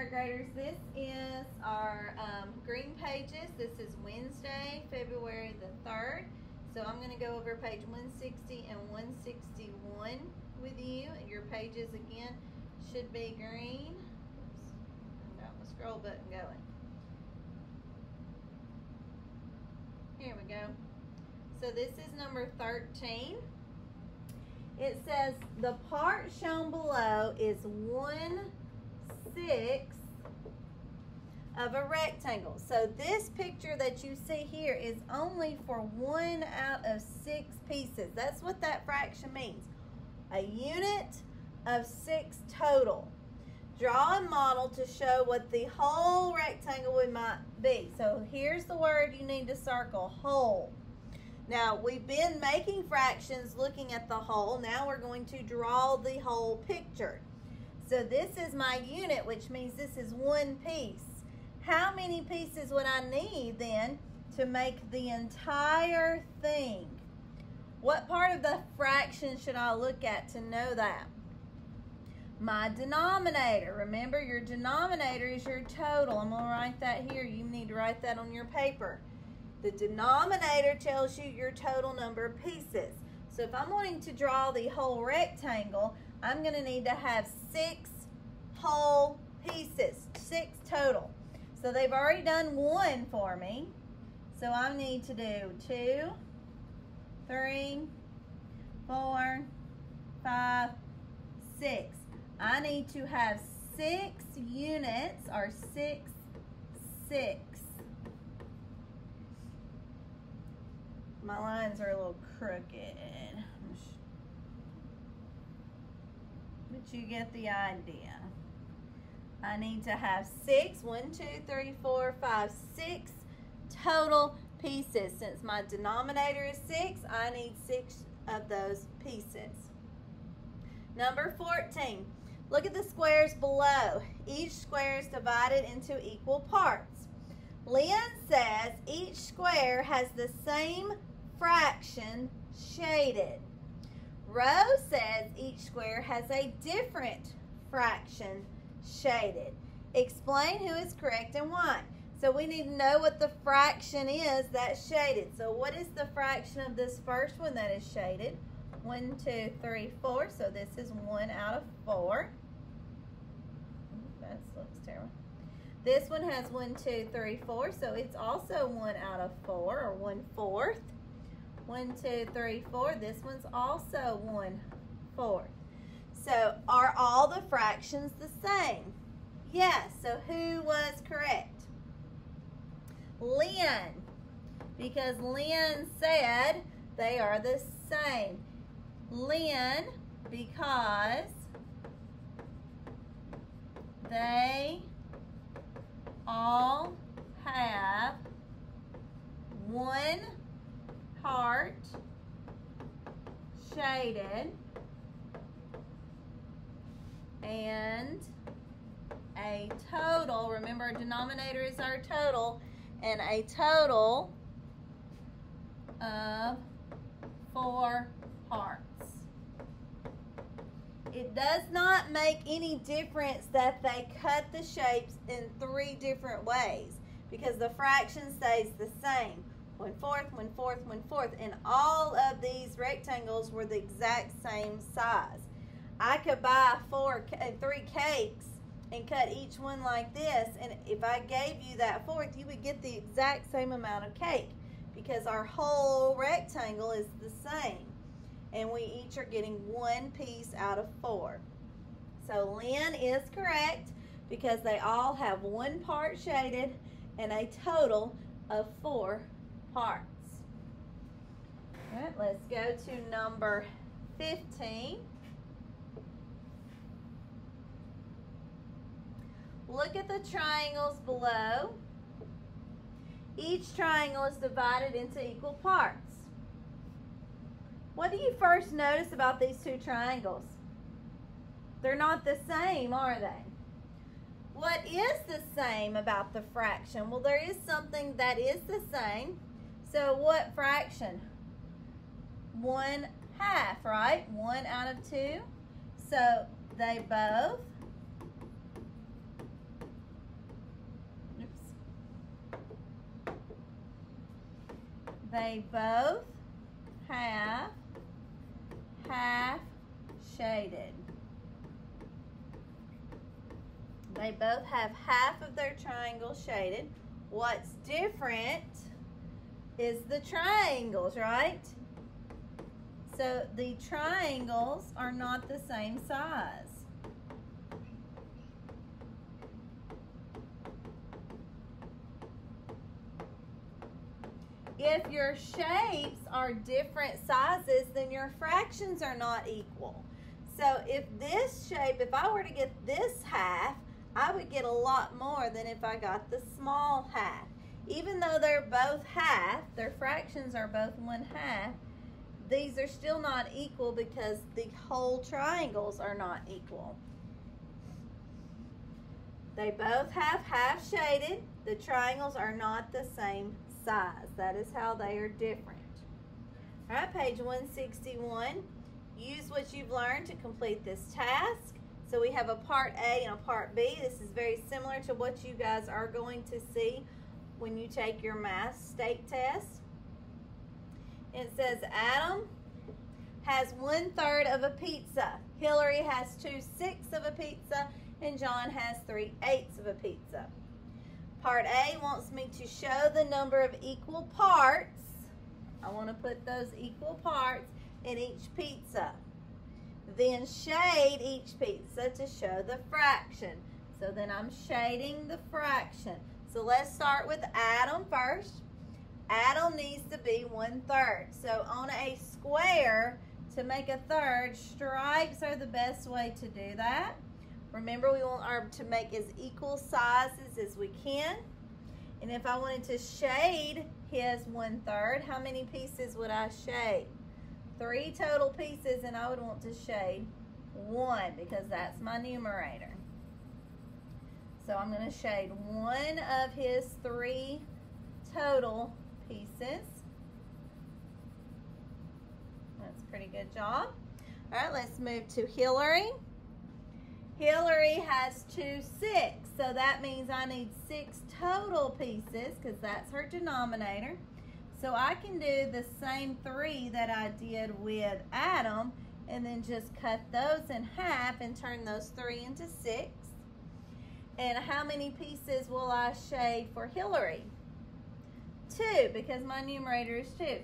third graders, this is our green pages. This is Wednesday, February the 3rd. So I'm going to go over page 160 and 161 with you. Your pages again should be green. Oops, I got my scroll button going. Here we go. So this is number 13. It says the part shown below is 1/6 of a rectangle. So this picture that you see here is only for 1 out of 6 pieces. That's what that fraction means. A unit of 6 total. Draw a model to show what the whole rectangle might be. So here's the word you need to circle, whole. Now, we've been making fractions looking at the whole. Now we're going to draw the whole picture. So this is my unit, which means this is 1 piece. How many pieces would I need then to make the entire thing? What part of the fraction should I look at to know that? My denominator. Remember, your denominator is your total. I'm going to write that here. You need to write that on your paper. The denominator tells you your total number of pieces. So if I'm wanting to draw the whole rectangle, I'm going to need to have 6 whole pieces, 6 total. So they've already done 1 for me. So I need to do 2, 3, 4, 5, 6. I need to have 6 units, or 6, 6. My lines are a little crooked, but you get the idea. I need to have 6, 1, 2, 3, 4, 5, 6 total pieces. Since my denominator is 6, I need 6 of those pieces. Number 14. Look at the squares below. Each square is divided into equal parts. Lynn says each square has the same fraction shaded. Rose says each square has a different fraction shaded. Explain who is correct and why. So we need to know what the fraction is that's shaded. So what is the fraction of this first one that is shaded? 1, 2, 3, 4. So this is 1 out of 4. That looks terrible. This one has 1, 2, 3, 4. So it's also 1 out of 4, or 1/4. 1, 2, 3, 4. This one's also 1/4. So are all the fractions the same? Yes. So who was correct? Lynn. Because Lynn said they are the same. Lynn, because they all have 1 part shaded and a total, remember our denominator is our total, and a total of 4 parts. It does not make any difference that they cut the shapes in 3 different ways, because the fraction stays the same. 1/4, 1/4, 1/4, and all of these rectangles were the exact same size. I could buy 3 cakes and cut each one like this, and if I gave you that 4th, you would get the exact same amount of cake, because our whole rectangle is the same, and we each are getting 1 piece out of 4. So Lynn is correct, because they all have 1 part shaded and a total of 4 parts. All right, let's go to number 15. Look at the triangles below. Each triangle is divided into equal parts. What do you first notice about these 2 triangles? They're not the same, are they? What is the same about the fraction? Well, there is something that is the same. So what fraction? 1/2, right? 1 out of 2. So they both They both have half shaded. They both have half of their triangle shaded. What's different is the triangles, right? So the triangles are not the same size. If your shapes are different sizes, then your fractions are not equal. So if this shape, if I were to get this half, I would get a lot more than if I got the small half. Even though they're both half, their fractions are both 1/2, these are still not equal because the whole triangles are not equal. They both have half shaded. The triangles are not the same size. That is how they are different. All right, page 161. Use what you've learned to complete this task. So we have a part A and a part B. This is very similar to what you guys are going to see when you take your math state test. It says Adam has 1/3 of a pizza. Hillary has 2/6 of a pizza, and John has 3/8 of a pizza. Part A wants me to show the number of equal parts. I want to put those equal parts in each pizza. Then shade each pizza to show the fraction. So then I'm shading the fraction. So let's start with Adam first. Adam needs to be 1/3. So on a square, to make a third, stripes are the best way to do that. Remember, we want to make as equal sizes as we can. And if I wanted to shade his 1/3, how many pieces would I shade? 3 total pieces, and I would want to shade 1 because that's my numerator. So I'm going to shade 1 of his 3 total pieces. That's a pretty good job. All right, let's move to Hillary. Hillary has 2/6, so that means I need 6 total pieces because that's her denominator. So I can do the same 3 that I did with Adam and then just cut those in half and turn those 3 into 6. And how many pieces will I shade for Hillary? 2, because my numerator is 2.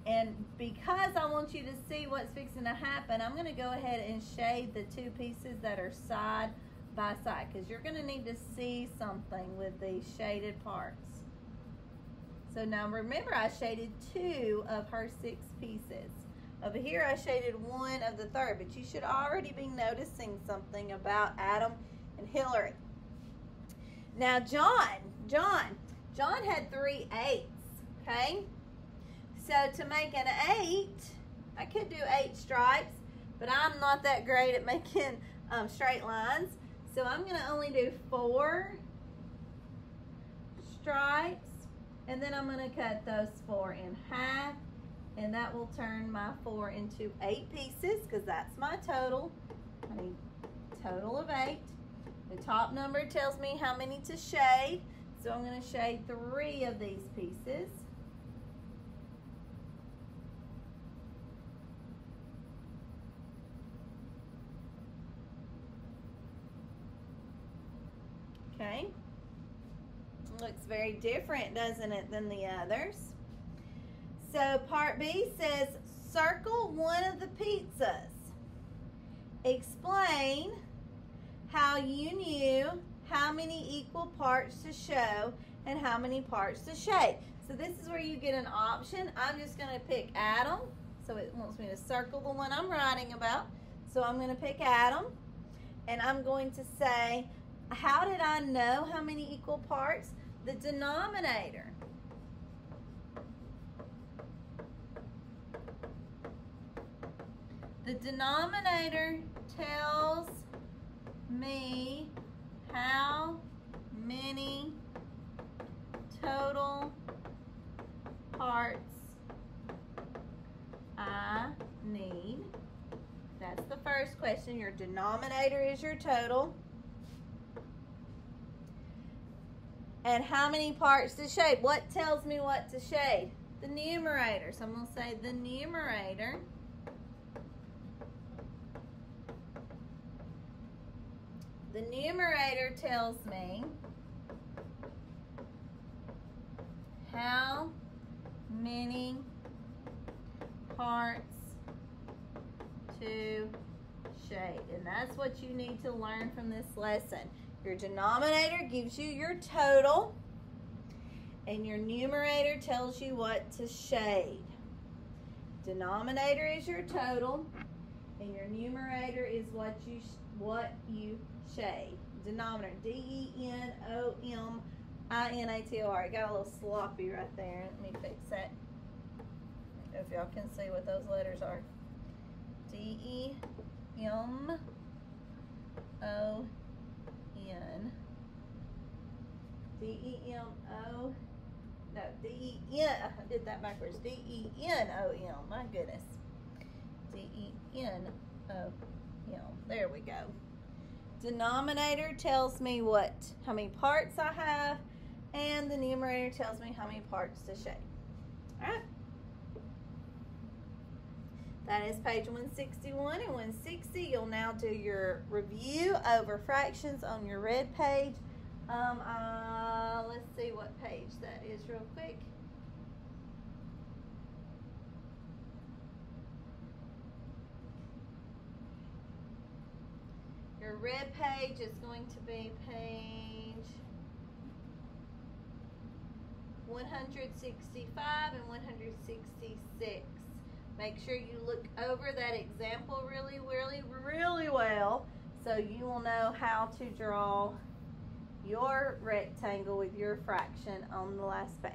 And because I want you to see what's fixing to happen, I'm going to go ahead and shade the 2 pieces that are side by side because you're going to need to see something with these shaded parts. So now remember, I shaded 2 of her 6 pieces. Over here I shaded 1 of the 3rd, but you should already be noticing something about Adam and Hillary. Now John had 3/8, okay? So to make an 8, I could do 8 stripes, but I'm not that great at making straight lines. So I'm going to only do 4 stripes, and then I'm going to cut those 4 in half, and that will turn my 4 into 8 pieces because that's my total. I need a total of 8. The top number tells me how many to shade, so I'm going to shade 3 of these pieces. Okay, looks very different, doesn't it, than the others? So part B says, circle one of the pizzas. Explain how you knew how many equal parts to show and how many parts to shade. So this is where you get an option. I'm just going to pick Adam. So it wants me to circle the one I'm writing about. So I'm going to pick Adam, and I'm going to say, how did I know how many equal parts? The denominator. The denominator tells me how many total parts I need. That's the first question. Your denominator is your total. And how many parts to shade? What tells me what to shade? the numerator. So I'm going to say the numerator tells me how many parts to shade. And that's what you need to learn from this lesson. Your denominator gives you your total, and your numerator tells you what to shade. Denominator is your total, and your numerator is what you shade. Denominator, D-E-N-O-M-I-N-A-T-O-R. It got a little sloppy right there. Let me fix that. I don't know if y'all can see what those letters are. D-E-M-O-N. D-E-M-O. No, D-E-N. I did that backwards. D-E-N-O-M. My goodness. D-E-N-O-M. There we go. Denominator tells me how many parts I have, and the numerator tells me how many parts to shade. All right. That is page 161 and 160. You'll now do your review over fractions on your red page. Let's see what page that is real quick. Your red page is going to be page 165 and 166. Make sure you look over that example really well, so you will know how to draw your rectangle with your fraction on the last page.